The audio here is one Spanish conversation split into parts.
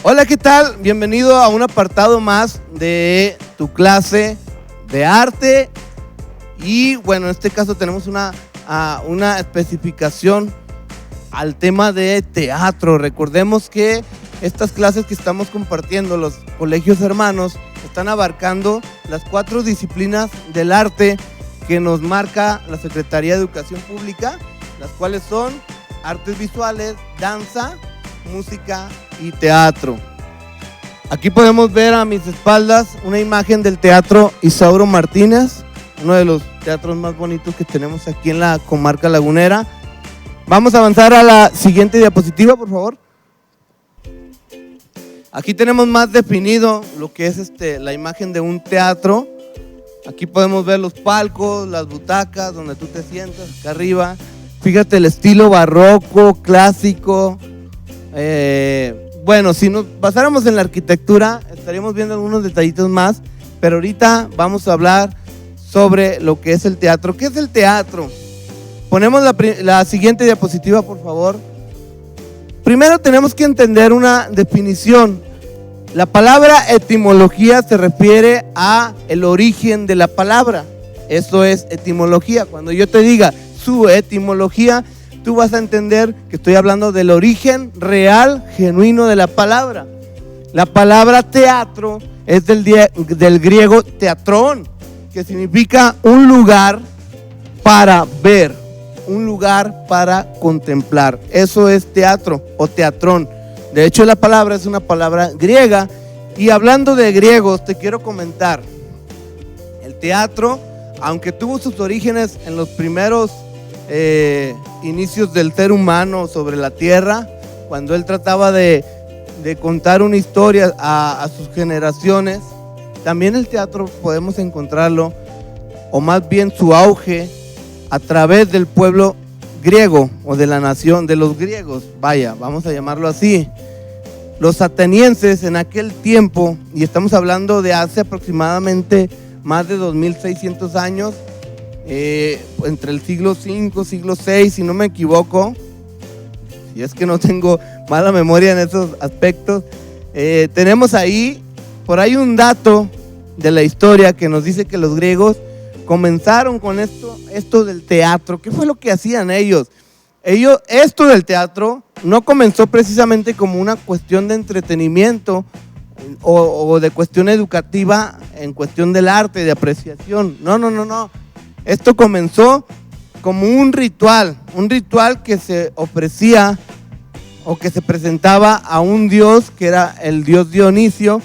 Hola, ¿qué tal? Bienvenido a un apartado más de tu clase de arte. Y bueno, en este caso tenemos una especificación al tema de teatro. Recordemos que estas clases que estamos compartiendo, los colegios hermanos, están abarcando las 4 disciplinas del arte que nos marca la Secretaría de Educación Pública, las cuales son artes visuales, danza, música y teatro. Aquí podemos ver a mis espaldas una imagen del Teatro Isauro Martínez, uno de los teatros más bonitos que tenemos aquí en la comarca lagunera. Vamos a avanzar a la siguiente diapositiva, por favor. Aquí tenemos más definido lo que es la imagen de un teatro. Aquí podemos ver los palcos, las butacas donde tú te sientas, acá arriba. Fíjate el estilo barroco, clásico. Bueno, si nos basáramos en la arquitectura, estaríamos viendo algunos detallitos más, pero ahorita vamos a hablar sobre lo que es el teatro. ¿Qué es el teatro? Ponemos la siguiente diapositiva, por favor. Primero tenemos que entender una definición. La palabra etimología se refiere a el origen de la palabra. Eso es etimología. Cuando yo te diga su etimología, tú vas a entender que estoy hablando del origen real, genuino de la palabra. La palabra teatro es del griego teatrón, que significa un lugar para ver, un lugar para contemplar. Eso es teatro o teatrón. De hecho, la palabra es una palabra griega. Y hablando de griegos, te quiero comentar, el teatro, aunque tuvo sus orígenes en los primeros inicios del ser humano sobre la tierra, cuando él trataba de contar una historia a sus generaciones, también el teatro podemos encontrarlo, o más bien su auge, a través del pueblo griego o de la nación de los griegos, vaya, vamos a llamarlo así. Los atenienses en aquel tiempo, y estamos hablando de hace aproximadamente más de 2600 años, entre el siglo V, siglo VI, si no me equivoco, si es que no tengo mala memoria en esos aspectos, tenemos ahí, por ahí un dato de la historia que nos dice que los griegos comenzaron con esto del teatro. ¿Qué fue lo que hacían ellos? Esto del teatro no comenzó precisamente como una cuestión de entretenimiento o de cuestión educativa en cuestión del arte, de apreciación. No. Esto comenzó como un ritual que se ofrecía o que se presentaba a un dios que era el dios Dionisio,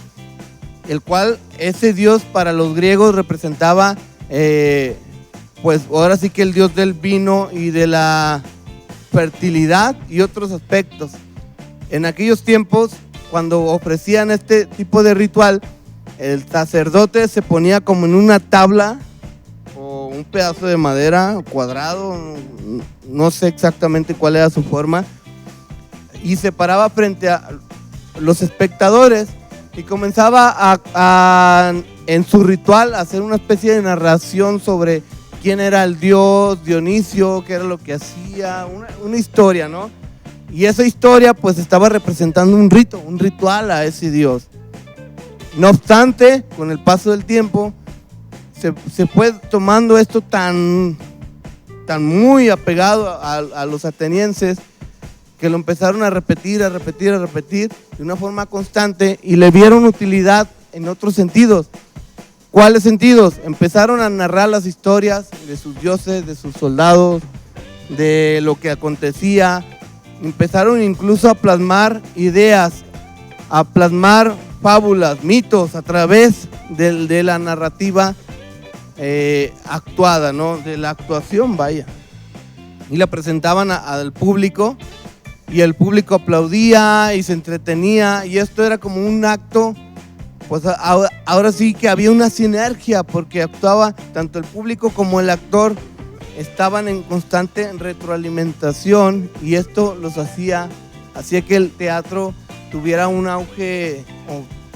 el cual ese dios para los griegos representaba, pues ahora sí que el dios del vino y de la fertilidad y otros aspectos. En aquellos tiempos, cuando ofrecían este tipo de ritual, el sacerdote se ponía como en una tabla o un pedazo de madera cuadrado, no sé exactamente cuál era su forma, y se paraba frente a los espectadores y comenzaba en su ritual a hacer una especie de narración sobre quién era el dios Dionisio, qué era lo que hacía, una historia, ¿no? Y esa historia pues estaba representando un ritual a ese dios. No obstante, con el paso del tiempo, se fue tomando esto tan muy apegado a los atenienses, que lo empezaron a repetir de una forma constante y le vieron utilidad en otros sentidos. ¿Cuáles sentidos? Empezaron a narrar las historias de sus dioses, de sus soldados, de lo que acontecía. Empezaron incluso a plasmar ideas, a plasmar fábulas, mitos a través de la narrativa actuada, ¿no? De la actuación, vaya. Y la presentaban al público y el público aplaudía y se entretenía, y esto era como un acto. Pues ahora sí que había una sinergia, porque actuaba tanto el público como el actor, estaban en constante retroalimentación, y esto los hacía que el teatro tuviera un auge,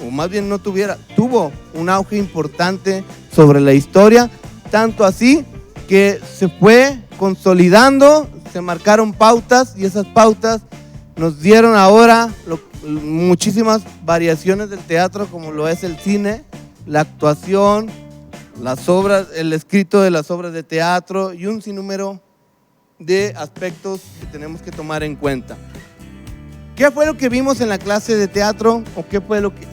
o más bien no tuviera, tuvo un auge importante sobre la historia, tanto así que se fue consolidando, se marcaron pautas, y esas pautas nos dieron ahora muchísimas variaciones del teatro, como lo es el cine, la actuación, las obras, el escrito de las obras de teatro y un sinnúmero de aspectos que tenemos que tomar en cuenta. ¿Qué fue lo que vimos en la clase de teatro o qué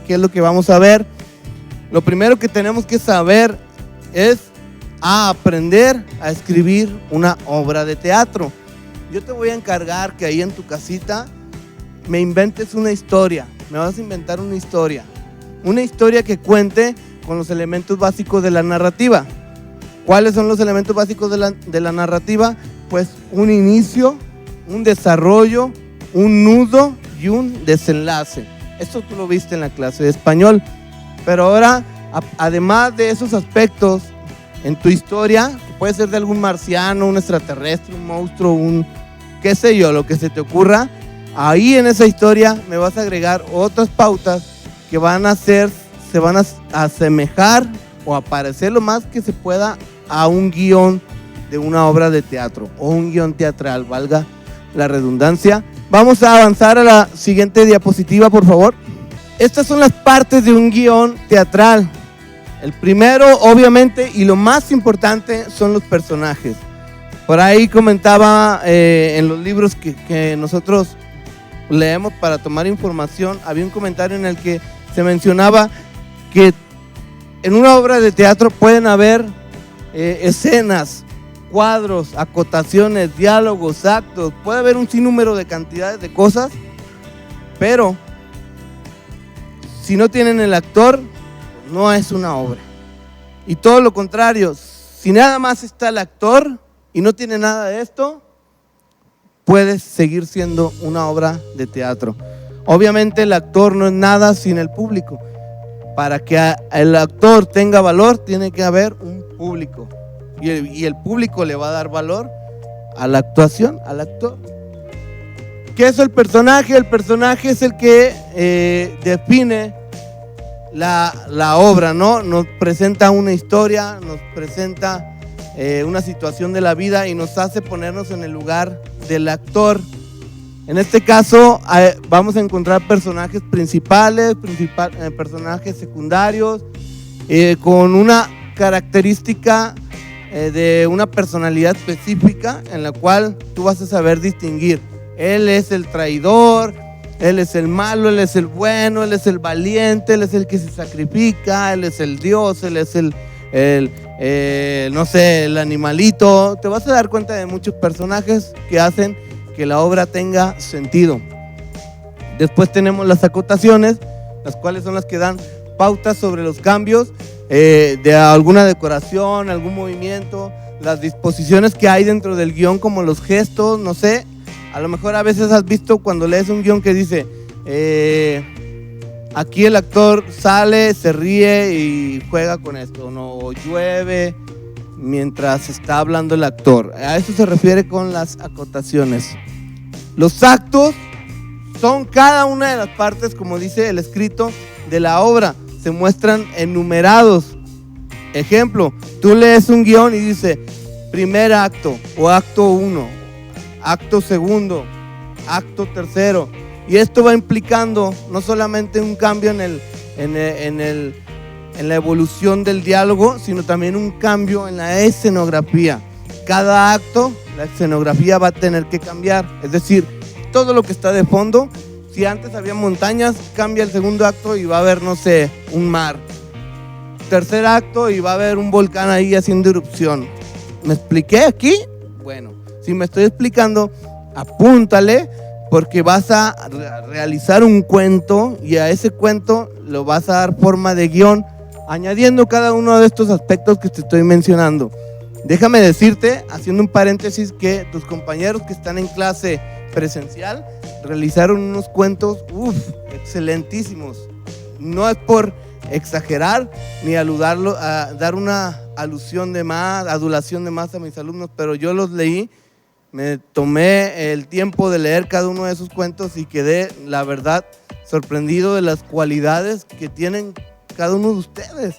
es lo que vamos a ver? Lo primero que tenemos que saber es aprender a escribir una obra de teatro. Yo te voy a encargar que ahí en tu casita me inventes una historia. Me vas a inventar una historia que cuente con los elementos básicos de la narrativa. ¿Cuáles son los elementos básicos de la narrativa? Pues un inicio, un desarrollo, un nudo y un desenlace. Esto tú lo viste en la clase de español. Pero ahora, además de esos aspectos en tu historia, que puede ser de algún marciano, un extraterrestre, un monstruo, un qué sé yo, lo que se te ocurra, ahí en esa historia me vas a agregar otras pautas que se van a asemejar o a parecer lo más que se pueda a un guión de una obra de teatro o un guión teatral, valga la redundancia. Vamos a avanzar a la siguiente diapositiva, por favor. Estas son las partes de un guión teatral. El primero, obviamente, y lo más importante, son los personajes. Por ahí comentaba en los libros que nosotros leemos para tomar información, había un comentario en el que se mencionaba que en una obra de teatro pueden haber escenas, cuadros, acotaciones, diálogos, actos, puede haber un sinnúmero de cantidades de cosas, pero si no tienen el actor, no es una obra. Y todo lo contrario, si nada más está el actor y no tiene nada de esto, puede seguir siendo una obra de teatro. Obviamente el actor no es nada sin el público. Para que el actor tenga valor, tiene que haber un público. Y el público le va a dar valor a la actuación, al actor. ¿Qué es el personaje? El personaje es el que define la obra, ¿no? Nos presenta una historia, nos presenta una situación de la vida y nos hace ponernos en el lugar del actor. En este caso vamos a encontrar personajes principales, personajes secundarios, con una característica de una personalidad específica en la cual tú vas a saber distinguir. Él es el traidor, él es el malo, él es el bueno, él es el valiente, él es el que se sacrifica, él es el Dios, él es no sé, el animalito. Te vas a dar cuenta de muchos personajes que hacen que la obra tenga sentido. Después tenemos las acotaciones, las cuales son las que dan pautas sobre los cambios de alguna decoración, algún movimiento, las disposiciones que hay dentro del guión, como los gestos, no sé. A lo mejor a veces has visto cuando lees un guión que dice aquí el actor sale, se ríe y juega con esto, ¿no? O llueve mientras está hablando el actor. A eso se refiere con las acotaciones. Los actos son cada una de las partes, como dice el escrito, de la obra. Se muestran enumerados. Ejemplo, tú lees un guión y dice primer acto o acto 1, acto segundo, acto tercero. Y esto va implicando no solamente un cambio en la evolución del diálogo, sino también un cambio en la escenografía. Cada acto, la escenografía va a tener que cambiar. Es decir, todo lo que está de fondo, si antes había montañas, cambia el segundo acto y va a haber, no sé, un mar. Tercer acto y va a haber un volcán ahí haciendo erupción. ¿Me expliqué aquí? Bueno, si me estoy explicando, apúntale, porque vas a realizar un cuento y a ese cuento lo vas a dar forma de guión, añadiendo cada uno de estos aspectos que te estoy mencionando. Déjame decirte, haciendo un paréntesis, que tus compañeros que están en clase presencial realizaron unos cuentos excelentísimos. No es por exagerar ni aludarlo, a dar una adulación de más a mis alumnos, pero yo los leí, me tomé el tiempo de leer cada uno de esos cuentos y quedé, la verdad, sorprendido de las cualidades que tienen cada uno de ustedes.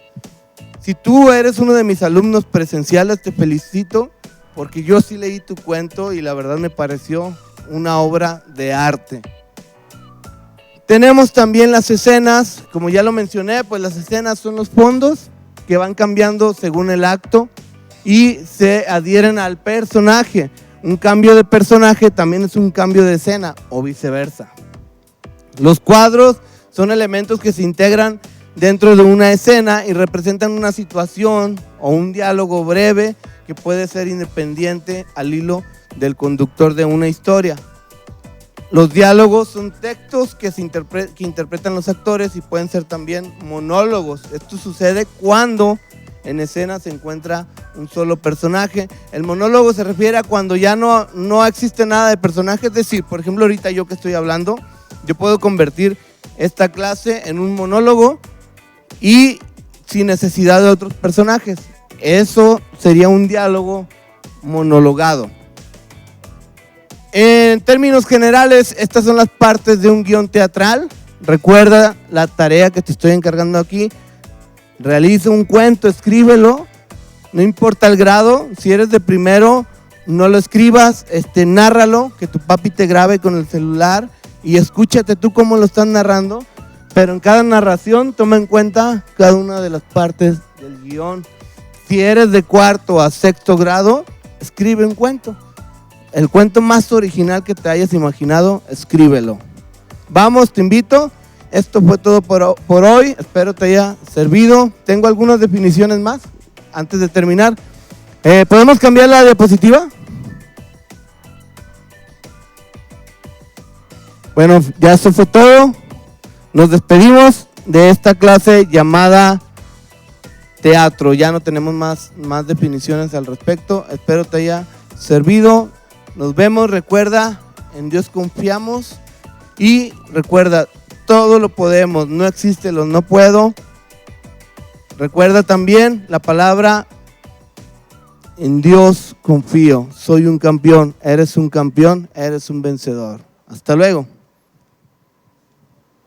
Si tú eres uno de mis alumnos presenciales, te felicito, porque yo sí leí tu cuento y la verdad me pareció una obra de arte. Tenemos también las escenas, como ya lo mencioné, pues las escenas son los fondos que van cambiando según el acto y se adhieren al personaje. Un cambio de personaje también es un cambio de escena o viceversa. Los cuadros son elementos que se integran dentro de una escena y representan una situación o un diálogo breve que puede ser independiente al hilo del conductor de una historia. Los diálogos son textos que interpretan los actores y pueden ser también monólogos. Esto sucede cuando en escena se encuentra un solo personaje. El monólogo se refiere a cuando ya no existe nada de personaje. Es decir, por ejemplo, ahorita yo que estoy hablando, yo puedo convertir esta clase en un monólogo y sin necesidad de otros personajes. Eso sería un diálogo monologado. En términos generales, estas son las partes de un guión teatral. Recuerda la tarea que te estoy encargando aquí. Realiza un cuento, escríbelo. No importa el grado. Si eres de primero, no lo escribas, nárralo, que tu papi te grabe con el celular y escúchate tú cómo lo estás narrando. Pero en cada narración toma en cuenta cada una de las partes del guión. Si eres de cuarto a sexto grado, escribe un cuento. El cuento más original que te hayas imaginado, escríbelo. Vamos, te invito. Esto fue todo por hoy. Espero te haya servido. Tengo algunas definiciones más antes de terminar. ¿Podemos cambiar la diapositiva? Bueno, ya eso fue todo. Nos despedimos de esta clase llamada teatro. Ya no tenemos más definiciones al respecto. Espero te haya servido. Nos vemos, recuerda, en Dios confiamos y recuerda, todo lo podemos, no existe los no puedo. Recuerda también la palabra, en Dios confío, soy un campeón, eres un vencedor. Hasta luego.